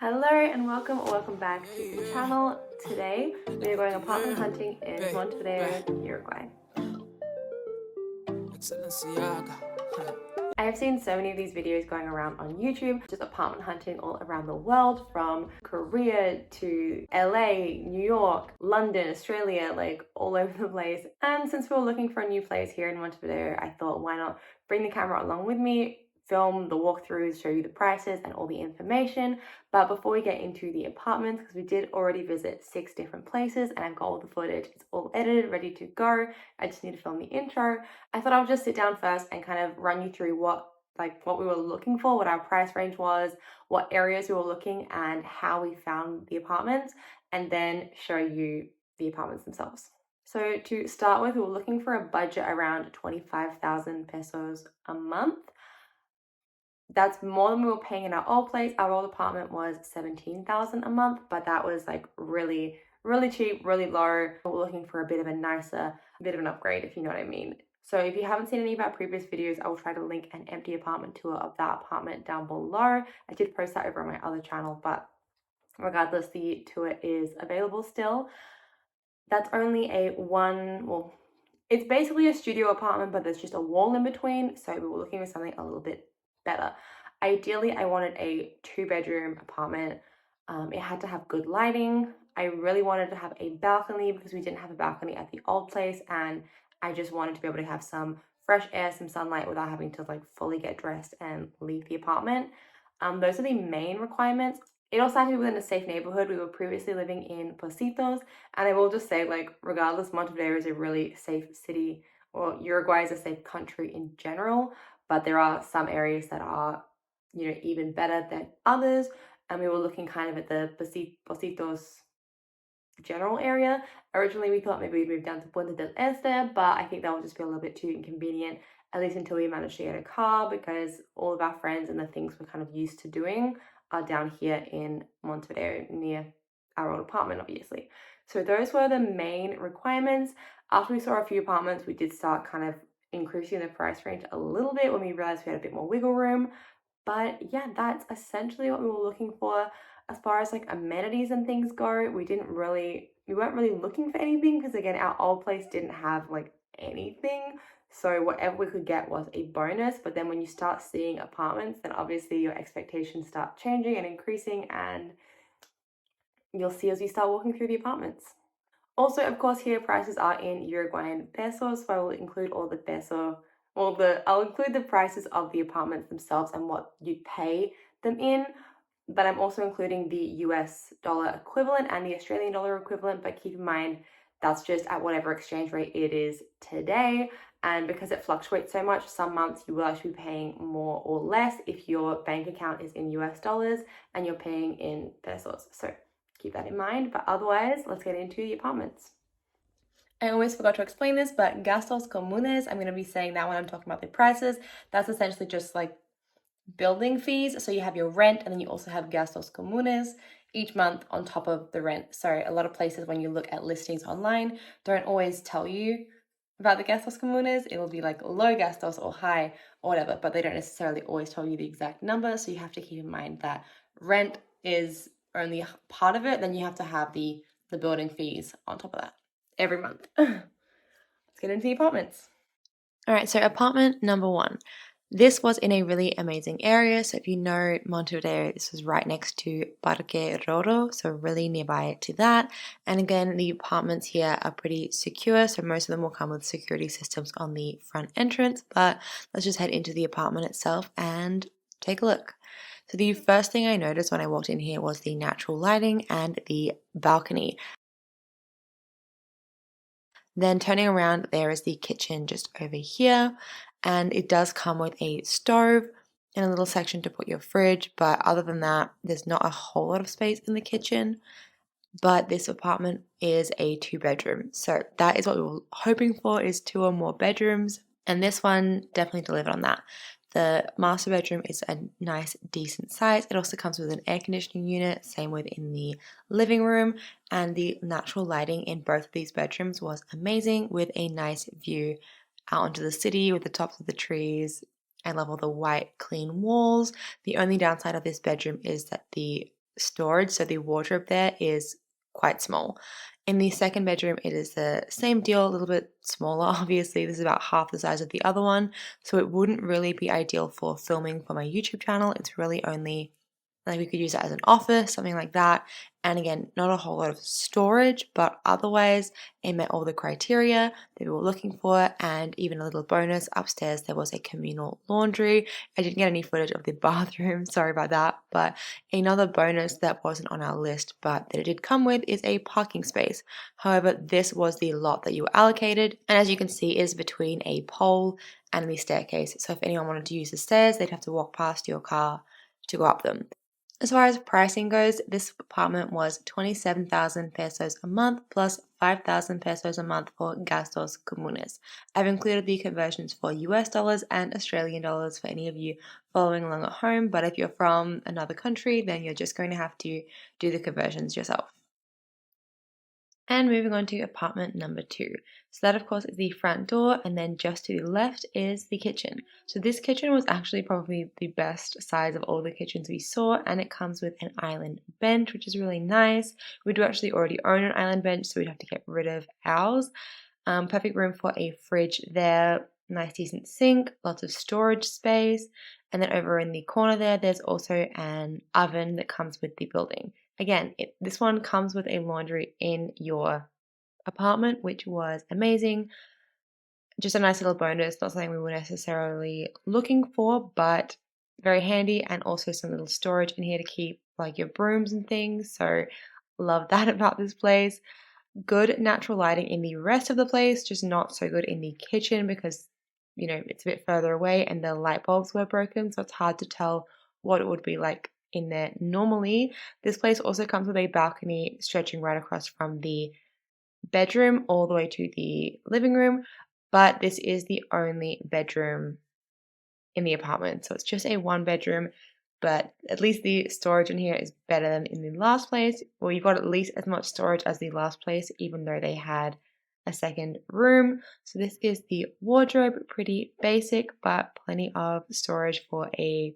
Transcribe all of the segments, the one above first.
Hello and welcome or welcome back to the channel. Today we are going apartment hunting in Montevideo, Uruguay. I have seen so many of these videos going around on YouTube, just apartment hunting all around the world, from Korea to LA, New York, London, Australia, like all over the place. And since we were looking for a new place here in Montevideo, I thought why not bring the camera along with me, film the walkthroughs, show you the prices and all the information. But before we get into the apartments, because we did already visit 6 different places and I've got all the footage, it's all edited, ready to go. I just need to film the intro. I thought I would just sit down first and kind of run you through what we were looking for, what our price range was, what areas we were looking, and how we found the apartments, and then show you the apartments themselves. So to start with, we were looking for a budget around 25,000 pesos a month. That's more than we were paying in our old place. Our old apartment was 17,000 a month, but that was like really cheap, really low. We're looking for a bit of an upgrade, if you know what I mean. So if you haven't seen any of our previous videos, I will try to link an empty apartment tour of that apartment down below. I did post that over on my other channel, but regardless, the tour is available still. That's only it's basically a studio apartment, but there's just a wall in between. So we were looking for something a little bit better. Ideally, I wanted a 2-bedroom apartment. It had to have good lighting. I really wanted to have a balcony because we didn't have a balcony at the old place, and I just wanted to be able to have some fresh air, some sunlight without having to like fully get dressed and leave the apartment. Those are the main requirements. It also had to be within a safe neighborhood. We were previously living in Pocitos, and I will just say, like, regardless, Montevideo is a really safe city, or Uruguay is a safe country in general, but there are some areas that are, even better than others, and we were looking kind of at the Pocitos general area. Originally, we thought maybe we'd move down to 𝒇𝒊𝒍𝒎𝒅, but I think that would just be a little bit too inconvenient, at least until we managed to get a car, because all of our friends and the things we're kind of used to doing are down here in Montevideo near our old apartment, obviously. So those were the main requirements. After we saw a few apartments, we did start kind of increasing the price range a little bit when we realized we had a bit more wiggle room. But yeah, that's essentially what we were looking for. As far as like amenities and things go, we weren't really looking for anything, because again, our old place didn't have like anything. So whatever we could get was a bonus. But then when you start seeing apartments, then obviously your expectations start changing and increasing, and you'll see as you start walking through the apartments. Also, of course, here prices are in Uruguayan pesos, so I will include I'll include the prices of the apartments themselves and what you'd pay them in, but I'm also including the US dollar equivalent and the Australian dollar equivalent, but keep in mind that's just at whatever exchange rate it is today. And because it fluctuates so much, some months you will actually be paying more or less if your bank account is in US dollars and you're paying in pesos. So keep that in mind, but otherwise, let's get into the apartments. I always forgot to explain this, but gastos comunes, I'm going to be saying that when I'm talking about the prices. That's essentially just like building fees. So you have your rent, and then you also have gastos comunes each month on top of the rent. So a lot of places, when you look at listings online, don't always tell you about the gastos comunes. It'll be like low gastos or high or whatever, but they don't necessarily always tell you the exact number. So you have to keep in mind that rent is only part of it. Then you have to have the building fees on top of that every month. Let's get into the apartments. All right, so apartment number 1. This was in a really amazing area. So if you know Montevideo, this was right next to Parque Rodó, so really nearby to that. And again, the apartments here are pretty secure, so most of them will come with security systems on the front entrance. But let's just head into the apartment itself and take a look. So the first thing I noticed when I walked in here was the natural lighting and the balcony. Then turning around, there is the kitchen just over here, and it does come with a stove and a little section to put your fridge, but other than that, there's not a whole lot of space in the kitchen. But this apartment is a 2-bedroom, so that is what we were hoping for, is 2 or more bedrooms, and this one definitely delivered on that. The master bedroom is a nice, decent size. It also comes with an air conditioning unit, same within the living room, and the natural lighting in both of these bedrooms was amazing, with a nice view out onto the city with the tops of the trees. I love all the white, clean walls. The only downside of this bedroom is that the storage, so the wardrobe there is quite small. In the second bedroom, it is the same deal, a little bit smaller. Obviously, this is about half the size of the other one, so it wouldn't really be ideal for filming for my YouTube channel. It's really only like we could use it as an office, something like that. And again, not a whole lot of storage, but otherwise it met all the criteria that we were looking for. And even a little bonus, upstairs there was a communal laundry. I didn't get any footage of the bathroom, sorry about that. But another bonus that wasn't on our list but that it did come with is a parking space. However, this was the lot that you were allocated, and as you can see, it is between a pole and the staircase. So if anyone wanted to use the stairs, they'd have to walk past your car to go up them. As far as pricing goes, this apartment was 27,000 pesos a month plus 5,000 pesos a month for gastos comunes. I've included the conversions for US dollars and Australian dollars for any of you following along at home, but if you're from another country, then you're just going to have to do the conversions yourself. And moving on to apartment number 2. So that of course is the front door, and then just to the left is the kitchen. So this kitchen was actually probably the best size of all the kitchens we saw, and it comes with an island bench, which is really nice. We do actually already own an island bench, so we'd have to get rid of ours. Perfect room for a fridge there, nice decent sink, lots of storage space, and then over in the corner there, there's also an oven that comes with the building. Again, this one comes with a laundry in your apartment, which was amazing. Just a nice little bonus, not something we were necessarily looking for, but very handy, and also some little storage in here to keep like your brooms and things. So love that about this place. Good natural lighting in the rest of the place, just not so good in the kitchen because, you know, it's a bit further away and the light bulbs were broken, so it's hard to tell what it would be like in there normally. This place also comes with a balcony stretching right across from the bedroom all the way to the living room, but this is the only bedroom in the apartment, so it's just a one bedroom. But at least the storage in here is better than in the last place. Well, you've got at least as much storage as the last place, even though they had a second room. So this is the wardrobe, pretty basic, but plenty of storage for a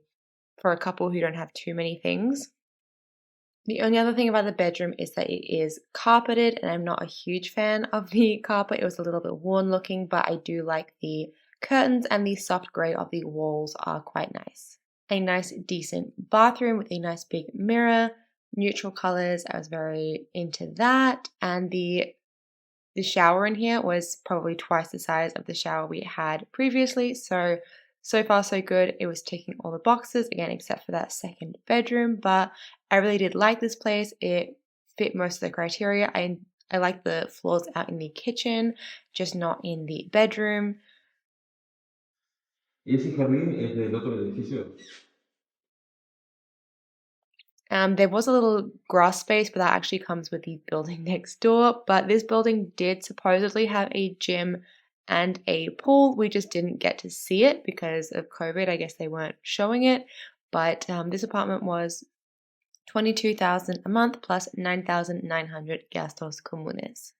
couple who don't have too many things. The only other thing about the bedroom is that it is carpeted, and I'm not a huge fan of the carpet. It was a little bit worn looking, but I do like the curtains, and the soft grey of the walls are quite nice. A nice decent bathroom with a nice big mirror, neutral colors. I was very into that, and the shower in here was probably twice the size of the shower we had previously, so far so good. It was ticking all the boxes, again except for that second bedroom, but I really did like this place. It fit most of the criteria. I like the floors out in the kitchen, just not in the bedroom. Ese jardín es del otro edificio. There was a little grass space, but that actually comes with the building next door. But this building did supposedly have a gym and a pool. We just didn't get to see it because of COVID. I guess they weren't showing it. But this apartment was 22,000 a month plus 9,900 gastos comunes.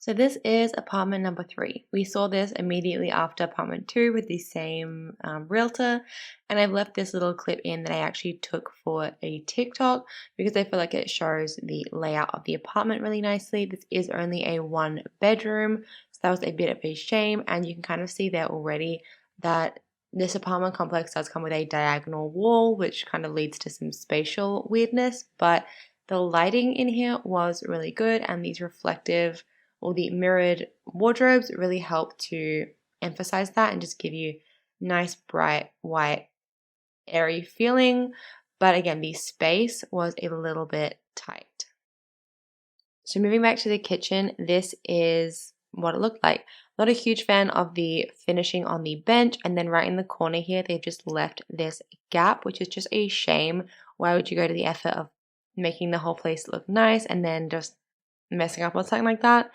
So this is apartment number 3. We saw this immediately after apartment 2 with the same realtor, and I've left this little clip in that I actually took for a TikTok because I feel like it shows the layout of the apartment really nicely. This is only a 1 bedroom, so that was a bit of a shame, and you can kind of see there already that this apartment complex does come with a diagonal wall, which kind of leads to some spatial weirdness, but the lighting in here was really good, and these reflective or the mirrored wardrobes really help to emphasize that and just give you nice, bright, white, airy feeling. But again, the space was a little bit tight. So moving back to the kitchen, this is what it looked like. Not a huge fan of the finishing on the bench, and then right in the corner here, they've just left this gap, which is just a shame. Why would you go to the effort of making the whole place look nice and then just messing up on something like that?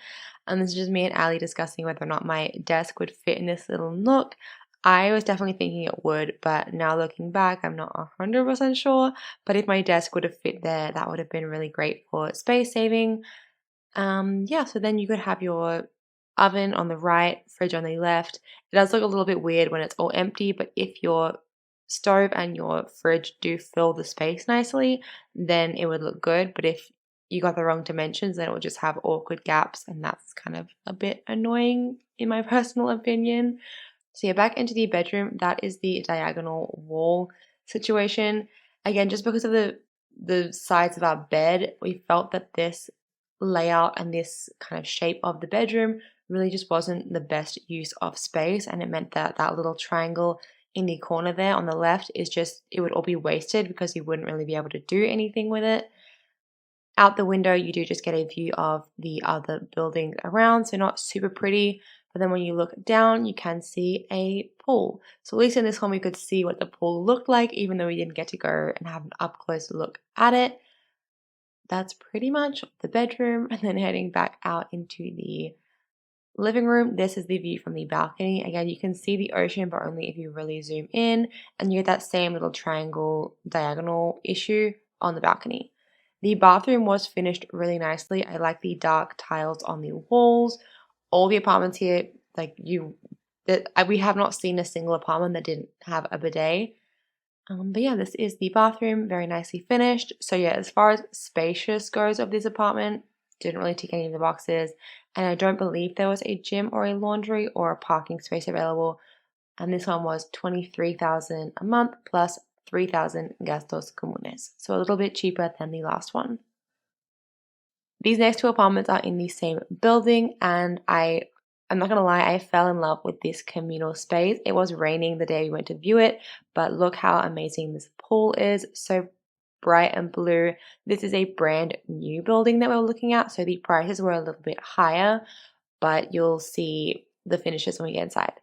And this is just me and Ali discussing whether or not my desk would fit in this little nook. I was definitely thinking it would, but now looking back, I'm not 100% sure. But if my desk would have fit there, that would have been really great for space saving. Yeah, so then you could have your oven on the right, fridge on the left. It does look a little bit weird when it's all empty, but if your stove and your fridge do fill the space nicely, then it would look good. But if you got the wrong dimensions, then it will just have awkward gaps, and that's kind of a bit annoying in my personal opinion. So yeah, back into the bedroom, that is the diagonal wall situation. Again, just because of the size of our bed, we felt that this layout and this kind of shape of the bedroom really just wasn't the best use of space, and it meant that that little triangle in the corner there on the left is just, it would all be wasted because you wouldn't really be able to do anything with it. Out the window, you do just get a view of the other buildings around, so not super pretty. But then when you look down, you can see a pool. So at least in this one, we could see what the pool looked like, even though we didn't get to go and have an up close look at it. That's pretty much the bedroom. And then heading back out into the living room, this is the view from the balcony. Again, you can see the ocean, but only if you really zoom in, and you get that same little triangle diagonal issue on the balcony. The bathroom was finished really nicely. I like the dark tiles on the walls. All the apartments here, we have not seen a single apartment that didn't have a bidet. But yeah, this is the bathroom, very nicely finished. So yeah, as far as spacious goes of this apartment, didn't really tick any of the boxes. And I don't believe there was a gym or a laundry or a parking space available. And this one was 23,000 a month plus 3,000 gastos comunes. So a little bit cheaper than the last one. These next two apartments are in the same building, and I'm not gonna lie, I fell in love with this communal space. It was raining the day we went to view it, but look how amazing this pool is. So bright and blue. This is a brand new building that we're looking at, so the prices were a little bit higher, but you'll see the finishes when we get inside.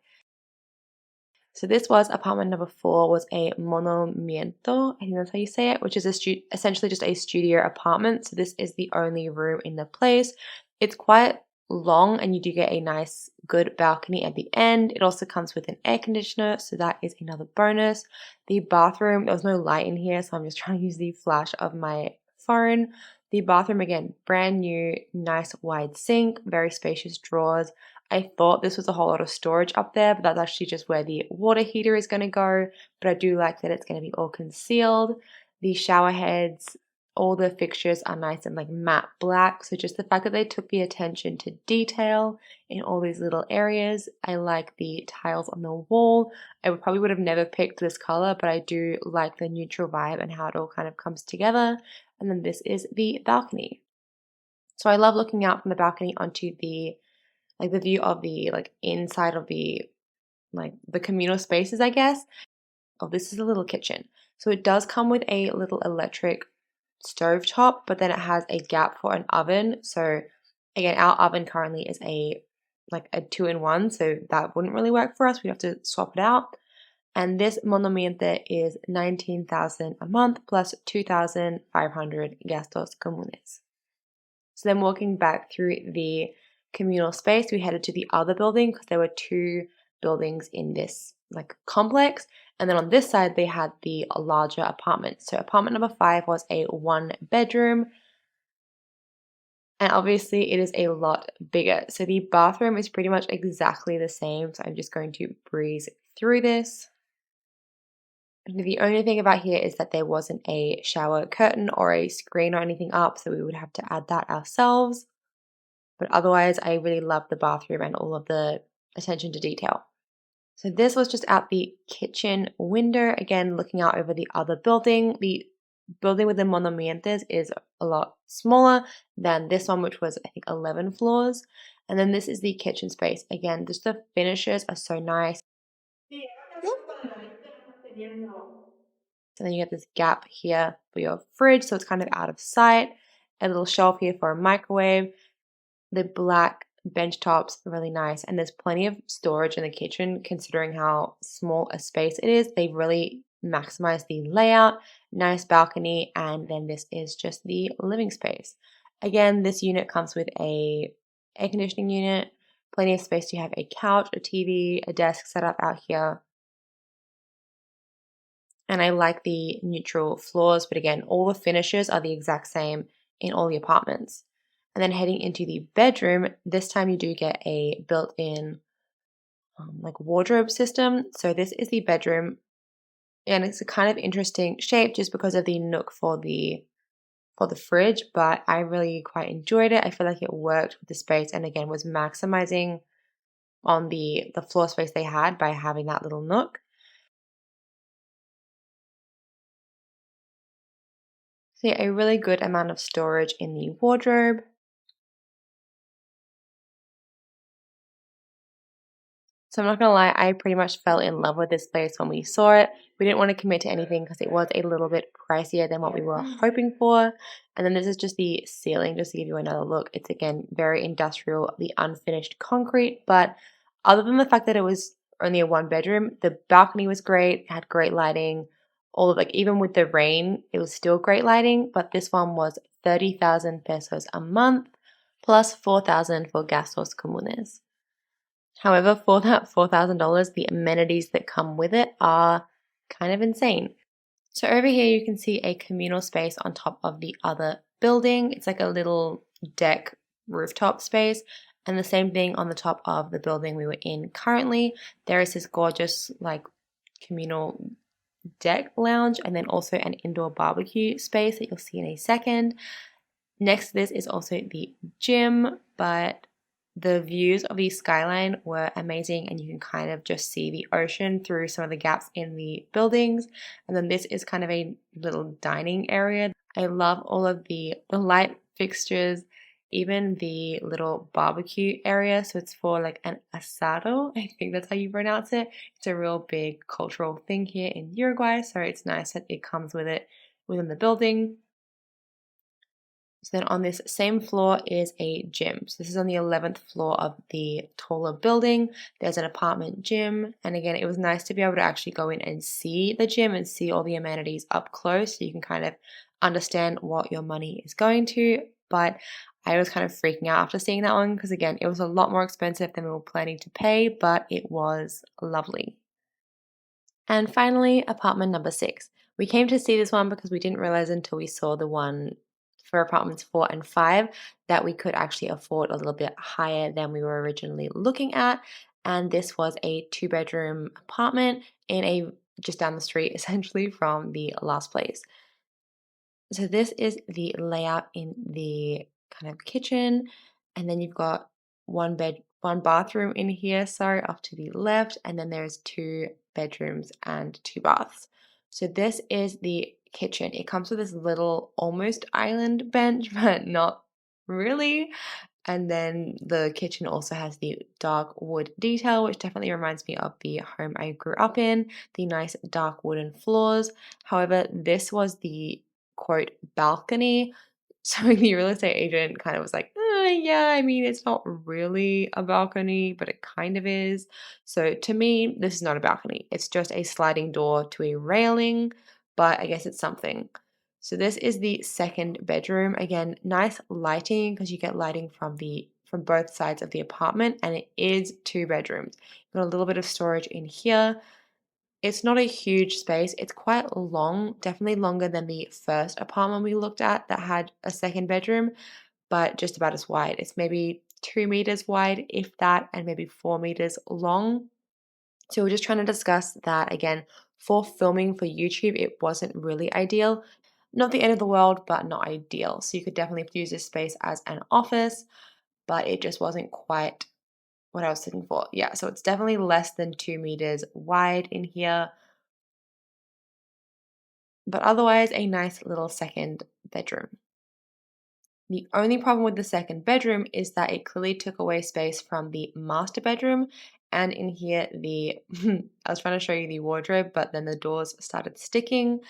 So this was apartment number 4, was a monomiento, I think that's how you say it, which is essentially just a studio apartment. So this is the only room in the place. It's quite long, and you do get a nice good balcony at the end. It also comes with an air conditioner, so that is another bonus. The bathroom, there was no light in here, so I'm just trying to use the flash of my phone. The bathroom, again, brand new, nice wide sink, very spacious drawers. I thought this was a whole lot of storage up there, but that's actually just where the water heater is going to go. But I do like that it's going to be all concealed. The shower heads, all the fixtures are nice and like matte black. So just the fact that they took the attention to detail in all these little areas. I like the tiles on the wall. I probably would have never picked this color, but I do like the neutral vibe and how it all kind of comes together. And then this is the balcony. So I love looking out from the balcony onto the view of the inside of the communal spaces, I guess. Oh, this is a little kitchen. So it does come with a little electric stove top, but then it has a gap for an oven. So again, our oven currently is a 2-in-1, so that wouldn't really work for us. We have to swap it out. And this monomiente is 19,000 a month plus 2,500 gastos comunes. So then walking back through the communal space, we headed to the other building because there were 2 buildings in this complex. And then on this side, they had the larger apartment. So apartment number 5 was a 1-bedroom. And obviously it is a lot bigger. So the bathroom is pretty much exactly the same. So I'm just going to breeze through this. And the only thing about here is that there wasn't a shower curtain or a screen or anything up, so we would have to add that ourselves. But otherwise, I really love the bathroom and all of the attention to detail. So this was just out the kitchen window, again, looking out over the other building. The building with the monomientos is a lot smaller than this one, which was, I think, 11 floors. And then this is the kitchen space. Again, just the finishes are so nice. And then you get this gap here for your fridge, so it's kind of out of sight. A little shelf here for a microwave. The black bench tops are really nice, and there's plenty of storage in the kitchen considering how small a space it is. They really maximize the layout. Nice balcony, and then this is just the living space. Again, this unit comes with a air conditioning unit, plenty of space to have a couch, a TV, a desk set up out here. And I like the neutral floors, but again, all the finishes are the exact same in all the apartments. And then heading into the bedroom, this time you do get a built-in wardrobe system. So this is the bedroom. And it's a kind of interesting shape just because of the nook for the fridge, but I really quite enjoyed it. I feel like it worked with the space and again was maximizing on the floor space they had by having that little nook. So yeah, a really good amount of storage in the wardrobe. So I'm not gonna lie, I pretty much fell in love with this place when we saw it. We didn't want to commit to anything because it was a little bit pricier than what we were hoping for. And then this is just the ceiling, just to give you another look. It's again very industrial, the unfinished concrete. But other than the fact that it was only a one bedroom, the balcony was great, it had great lighting. All of like even with the rain, it was still great lighting. But this one was 30,000 pesos a month plus 4,000 for gastos comunes. However, for that $4,000, the amenities that come with it are kind of insane. So over here you can see a communal space on top of the other building. It's like a little deck rooftop space. And the same thing on the top of the building we were in currently. There is this gorgeous like communal deck lounge and then also an indoor barbecue space that you'll see in a second. Next to this is also the gym, but the views of the skyline were amazing and you can kind of just see the ocean through some of the gaps in the buildings. And then this is kind of a little dining area. I love all of the light fixtures, even the little barbecue area. So it's for like an asado, I think that's how you pronounce it. It's a real big cultural thing here in Uruguay, so it's nice that it comes with it within the building. So then on this same floor is a gym. So this is on the 11th floor of the taller building. There's an apartment gym. And again, it was nice to be able to actually go in and see the gym and see all the amenities up close so you can kind of understand what your money is going to. But I was kind of freaking out after seeing that one because again, it was a lot more expensive than we were planning to pay, but it was lovely. And finally, apartment number 6. We came to see this one because we didn't realize until we saw the one for apartments 4 and 5 that we could actually afford a little bit higher than we were originally looking at. And this was a 2-bedroom apartment in a just down the street essentially from the last place. So this is the layout in the kind of kitchen, and then you've got one bathroom in here, sorry, off to the left, and then there's 2 bedrooms and 2 baths. So this is the kitchen. It comes with this little almost island bench, but not really. And then the kitchen also has the dark wood detail, which definitely reminds me of the home I grew up in, the nice dark wooden floors. However, this was the quote balcony. So the real estate agent kind of was like, yeah, I mean, it's not really a balcony, but it kind of is. So to me, this is not a balcony. It's just a sliding door to a railing, but I guess it's something. So this is the second bedroom. Again, nice lighting because you get lighting from both sides of the apartment, and it is 2 bedrooms. Got a little bit of storage in here. It's not a huge space. It's quite long, definitely longer than the first apartment we looked at that had a second bedroom, but just about as wide. It's maybe 2 meters wide, if that, and maybe 4 meters long. So we're just trying to discuss that again. For filming for YouTube, it wasn't really ideal. Not the end of the world, but not ideal. So you could definitely use this space as an office, but it just wasn't quite what I was looking for. Yeah, so it's definitely less than 2 meters wide in here, but otherwise a nice little second bedroom. The only problem with the second bedroom is that it clearly took away space from the master bedroom. And in here, I was trying to show you the wardrobe, but then the doors started sticking.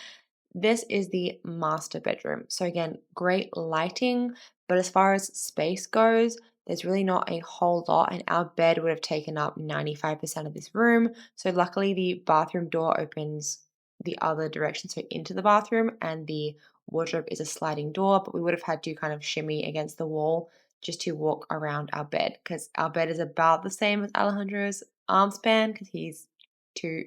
This is the master bedroom. So again, great lighting, but as far as space goes, there's really not a whole lot, and our bed would have taken up 95% of this room. So luckily the bathroom door opens the other direction, so into the bathroom, and the wardrobe is a sliding door, but we would have had to kind of shimmy against the wall just to walk around our bed because our bed is about the same as Alejandro's arm span because he's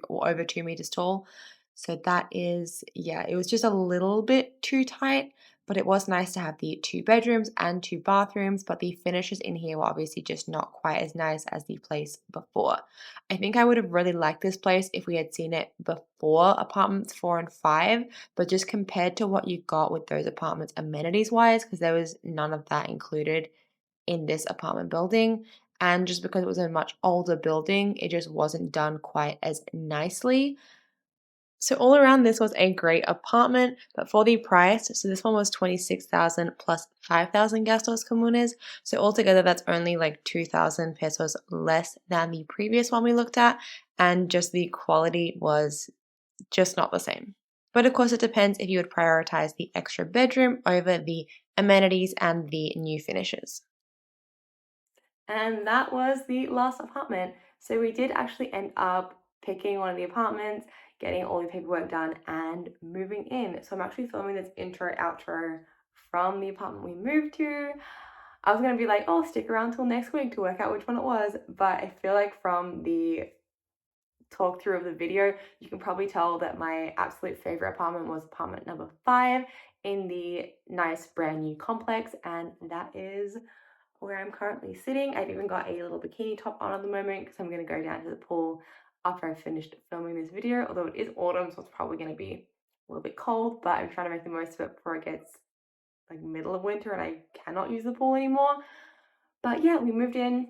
over 2 meters tall. So that is, yeah, it was just a little bit too tight, but it was nice to have the 2 bedrooms and 2 bathrooms, but the finishes in here were obviously just not quite as nice as the place before. I think I would have really liked this place if we had seen it before apartments 4 and 5, but just compared to what you got with those apartments amenities wise, because there was none of that included in this apartment building. And just because it was a much older building, it just wasn't done quite as nicely. So all around this was a great apartment, but for the price, so this one was 26,000 plus 5,000 gastos comunes. So altogether that's only like 2,000 pesos less than the previous one we looked at, and just the quality was just not the same. But of course it depends if you would prioritize the extra bedroom over the amenities and the new finishes. And that was the last apartment. So we did actually end up picking one of the apartments, getting all the paperwork done, and moving in. So I'm actually filming this intro outro from the apartment we moved to. I was gonna be like, oh, stick around till next week to work out which one it was, but I feel like from the talk through of the video, you can probably tell that my absolute favorite apartment was apartment number 5 in the nice brand new complex, and that is where I'm currently sitting. I've even got a little bikini top on at the moment because I'm going to go down to the pool after I've finished filming this video, although it is autumn, so it's probably going to be a little bit cold, but I'm trying to make the most of it before it gets like middle of winter and I cannot use the pool anymore. But yeah, we moved in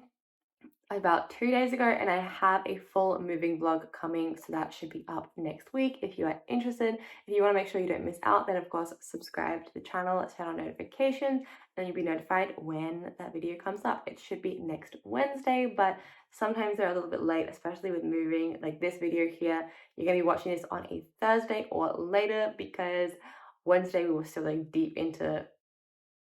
about 2 days ago, and I have a full moving vlog coming, so that should be up next week if you are interested. If you want to make sure you don't miss out, then of course subscribe to the channel, turn on notifications, and you'll be notified when that video comes up. It should be next Wednesday, but sometimes they're a little bit late, especially with moving. Like this video here, you're going to be watching this on a Thursday or later, because Wednesday we were still like deep into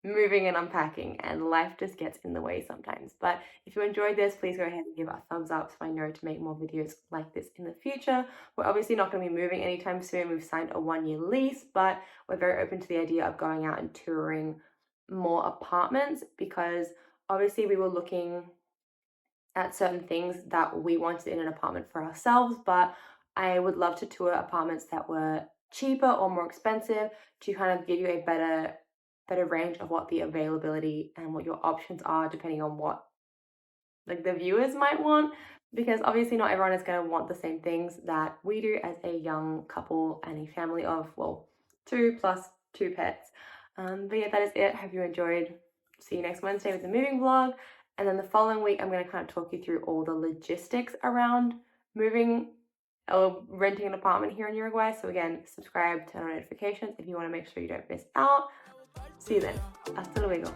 moving and unpacking, and life just gets in the way sometimes. But if you enjoyed this, please go ahead and give it a thumbs up so I know to make more videos like this in the future. We're obviously not going to be moving anytime soon. We've signed a 1-year lease, but we're very open to the idea of going out and touring more apartments, because obviously we were looking at certain things that we wanted in an apartment for ourselves, but I would love to tour apartments that were cheaper or more expensive to kind of give you a better range of what the availability and what your options are depending on what like the viewers might want, because obviously not everyone is going to want the same things that we do as a young couple and a family of, well, 2 plus 2 pets. But yeah, that is it. Hope you enjoyed. See you next Wednesday with the moving vlog, and then the following week I'm going to kind of talk you through all the logistics around moving or renting an apartment here in Uruguay. So again, subscribe, turn on notifications if you want to make sure you don't miss out. See you then. Hasta luego.